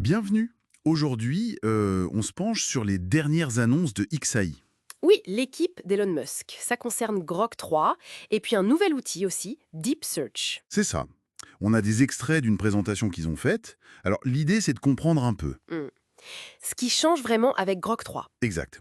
Bienvenue. Aujourd'hui, on se penche sur les dernières annonces de XAI. Oui, l'équipe d'Elon Musk. Ça concerne Grok 3 et puis un nouvel outil aussi, Deep Search. C'est ça. On a des extraits d'une présentation qu'ils ont faite. Alors, l'idée, c'est de comprendre un peu. Hmm. Ce qui change vraiment avec Grok 3. Exact.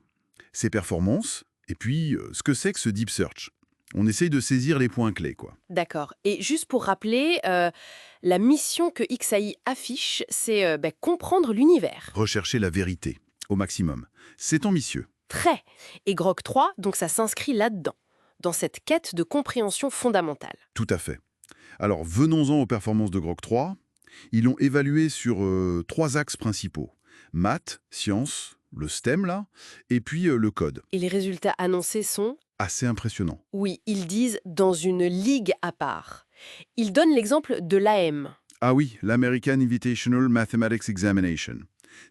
Ses performances, et puis ce que c'est que ce Deep Search. On essaye de saisir les points clés, quoi. D'accord. Et juste pour rappeler, la mission que XAI affiche, c'est comprendre l'univers. Rechercher la vérité, au maximum. C'est ambitieux. Très. Et Grok 3, donc ça s'inscrit là-dedans, dans cette quête de compréhension fondamentale. Tout à fait. Alors, venons-en aux performances de Grok 3. Ils l'ont évalué sur trois axes principaux. Maths, sciences, le STEM, là, et puis le code. Et les résultats annoncés sont, Assez impressionnant. oui, ils disent dans une ligue à part. Ils donnent l'exemple de l'AM. Ah oui, l'American Invitational Mathematics Examination.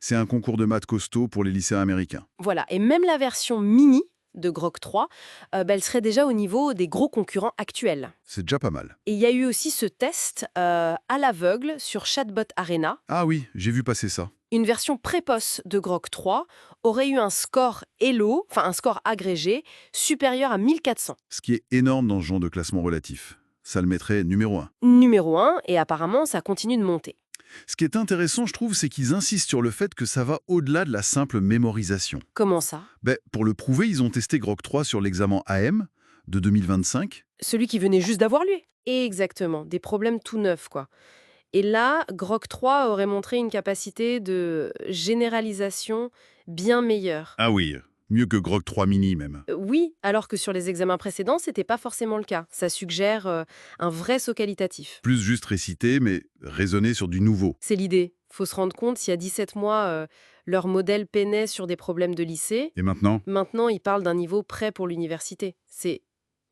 C'est un concours de maths costaud pour les lycéens américains. Voilà, et même la version mini de Grok 3, elle serait déjà au niveau des gros concurrents actuels. C'est déjà pas mal. Et il y a eu aussi ce test à l'aveugle sur Chatbot Arena. Ah oui, j'ai vu passer ça. Une version précoce de Grok 3 aurait eu un score Elo, enfin un score agrégé, supérieur à 1400. Ce qui est énorme dans ce genre de classement relatif. Ça le mettrait numéro 1. Numéro 1, et apparemment ça continue de monter. Ce qui est intéressant, je trouve, c'est qu'ils insistent sur le fait que ça va au-delà de la simple mémorisation. Comment ça? Pour le prouver, ils ont testé Grok 3 sur l'examen AM de 2025. Celui qui venait juste d'avoir lieu. Exactement, des problèmes tout neufs, quoi. Et là, Grok 3 aurait montré une capacité de généralisation bien meilleure. Ah oui, mieux que Grok 3 mini même. Oui, alors que sur les examens précédents, c'était pas forcément le cas. Ça suggère un vrai saut qualitatif. Plus juste récité, mais raisonner sur du nouveau. C'est l'idée. Faut se rendre compte, s'il y a 17 mois, leur modèle peinait sur des problèmes de lycée. Et maintenant, Maintenant, ils parlent d'un niveau prêt pour l'université. C'est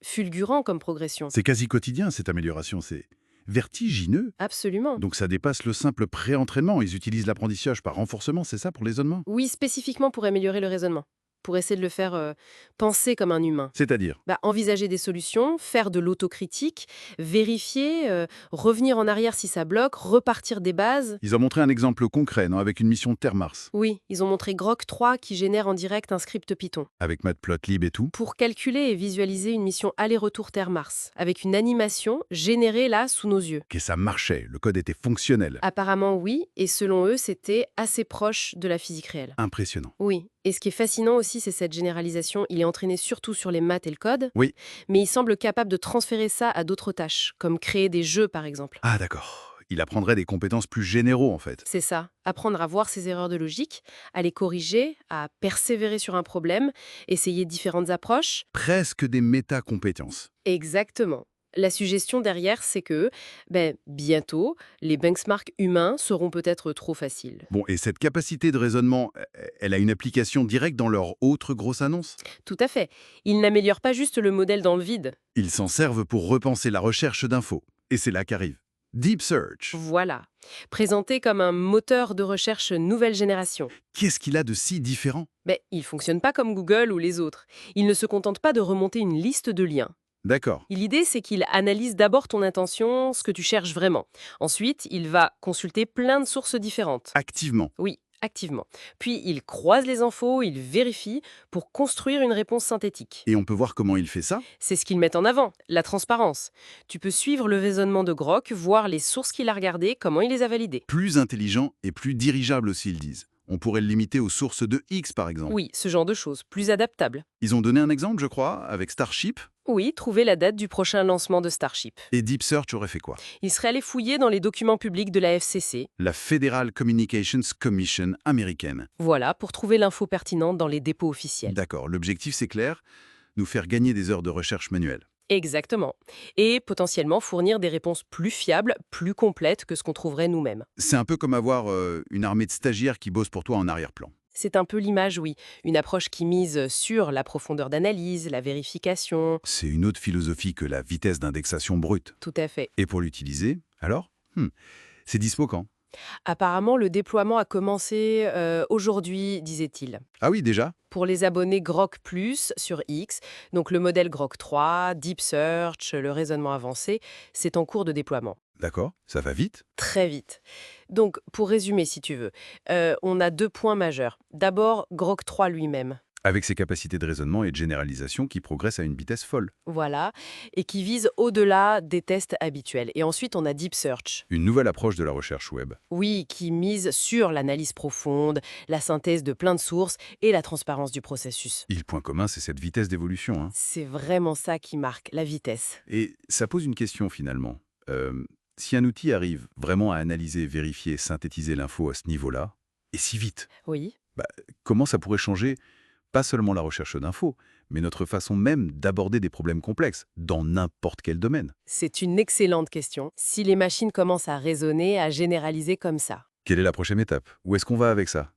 fulgurant comme progression. c'est quasi quotidien cette amélioration, c'est vertigineux. Absolument. Donc ça dépasse le simple pré-entraînement. Ils utilisent l'apprentissage par renforcement, c'est ça pour les raisonnements? Oui, spécifiquement pour améliorer le raisonnement, pour essayer de le faire penser comme un humain. C'est-à-dire? Envisager des solutions, faire de l'autocritique, vérifier, revenir en arrière si ça bloque, repartir des bases. Ils ont montré un exemple concret, non, avec une mission Terre-Mars, Oui, ils ont montré Grok 3 qui génère en direct un script Python avec Matplotlib et tout. pour calculer et visualiser une mission aller-retour Terre-Mars, avec une animation générée là sous nos yeux. Que ça marchait, le code était fonctionnel. Apparemment oui, et selon eux, c'était assez proche de la physique réelle. Impressionnant. Oui, et ce qui est fascinant aussi, c'est cette généralisation. Il est entraîné surtout sur les maths et le code, Oui. mais il semble capable de transférer ça à d'autres tâches, comme créer des jeux par exemple. Ah d'accord. Il apprendrait des compétences plus généraux en fait. C'est ça, apprendre à voir ses erreurs de logique, à les corriger, à persévérer sur un problème, essayer différentes approches. Presque des méta-compétences. Exactement. La suggestion derrière, c'est que, bientôt, les benchmarks humains seront peut-être trop faciles. Bon, et cette capacité de raisonnement, elle a une application directe dans leur autre grosse annonce? Tout à fait. Ils n'améliorent pas juste le modèle dans le vide. Ils s'en servent pour repenser la recherche d'infos. Et c'est là qu'arrive Deep Search. Voilà. Présenté comme un moteur de recherche nouvelle génération. Qu'est-ce qu'il a de si différent? Il ne fonctionne pas comme Google ou les autres. Il ne se contente pas de remonter une liste de liens. D'accord. L'idée, c'est qu'il analyse d'abord ton intention, ce que tu cherches vraiment. Ensuite, il va consulter plein de sources différentes. Activement. Oui, activement. Puis, il croise les infos, il vérifie pour construire une réponse synthétique. Et on peut voir comment il fait ça? C'est ce qu'ils mettent en avant, la transparence. Tu peux suivre le raisonnement de Grok, voir les sources qu'il a regardées, comment il les a validées. Plus intelligent et plus dirigeable aussi, ils disent. On pourrait le limiter aux sources de X, par exemple. Oui, ce genre de choses, plus adaptable. Ils ont donné un exemple, je crois, avec Starship. Oui, trouver la date du prochain lancement de Starship. Et Deep Search aurait fait quoi? Il serait allé fouiller dans les documents publics de la FCC, La Federal Communications Commission américaine. voilà, pour trouver l'info pertinente dans les dépôts officiels. D'accord, l'objectif c'est clair, nous faire gagner des heures de recherche manuelle. Exactement. Et potentiellement fournir des réponses plus fiables, plus complètes que ce qu'on trouverait nous-mêmes. C'est un peu comme avoir une armée de stagiaires qui bossent pour toi en arrière-plan. C'est un peu l'image, oui. Une approche qui mise sur la profondeur d'analyse, la vérification. C'est une autre philosophie que la vitesse d'indexation brute. Tout à fait. Et pour l'utiliser, alors C'est dispo quand? Apparemment, le déploiement a commencé aujourd'hui, disait-il. Ah oui, déjà? Pour les abonnés Grok Plus sur X, donc le modèle Grok 3, Deep Search, le raisonnement avancé, c'est en cours de déploiement. D'accord, ça va vite. Très vite. Donc, pour résumer, si tu veux, on a 2 points majeurs. D'abord, Grok 3 lui-même. Avec ses capacités de raisonnement et de généralisation qui progressent à une vitesse folle. Voilà, et qui vise au-delà des tests habituels. Et ensuite, on a Deep Search. Une nouvelle approche de la recherche web. Oui, qui mise sur l'analyse profonde, la synthèse de plein de sources et la transparence du processus. Et le point commun, c'est cette vitesse d'évolution, hein. C'est vraiment ça qui marque la vitesse. Et ça pose une question finalement. Si un outil arrive vraiment à analyser, vérifier, synthétiser l'info à ce niveau-là, et si vite, Oui. comment ça pourrait changer pas seulement la recherche d'infos, mais notre façon même d'aborder des problèmes complexes, dans n'importe quel domaine? C'est une excellente question. Si les machines commencent à raisonner, à généraliser comme ça. Quelle est la prochaine étape? Où est-ce qu'on va avec ça?